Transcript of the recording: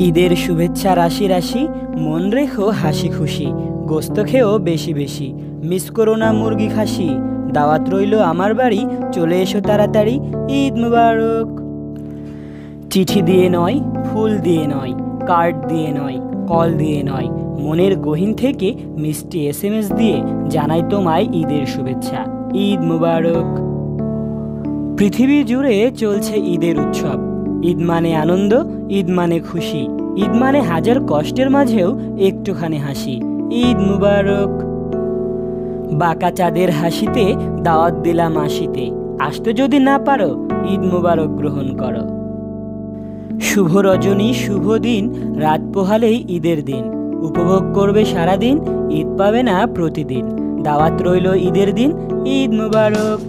ঈদের শুভেচ্ছা রাশি রাশি, মন রেখো হাসি খুশি, গোস্ত খেও বেশি বেশি, মিস করো না মুরগি খাসি, দাওয়াত রইল আমার বাড়ি, চলে এসো তাড়াতাড়ি, ঈদ মুবারক। চিঠি দিয়ে নয়, ফুল দিয়ে নয়, কার্ড দিয়ে নয়, কল দিয়ে নয়, মনের গহীন থেকে মিষ্টি SMS দিয়ে জানাই তোমায় ঈদের শুভেচ্ছা, ঈদ মুবারক। পৃথিবী জুড়ে চলছে ঈদের উৎসব। ঈদ মানে আনন্দ, ঈদ মানে খুশি, ঈদ মানে হাজার কষ্টের মাঝেও একটুখানি হাসি, ঈদ মুবারক। বাঁকা চাঁদের হাসিতে দাওয়াত দিলাম আসিতে, আসতে যদি না পারো ঈদ মুবারক গ্রহণ করো। শুভ রজনী শুভ দিন, রাত পোহালেই ঈদের দিন, উপভোগ করবে সারাদিন, ঈদ পাবে না প্রতিদিন, দাওয়াত রইল ঈদের দিন, ঈদ মুবারক।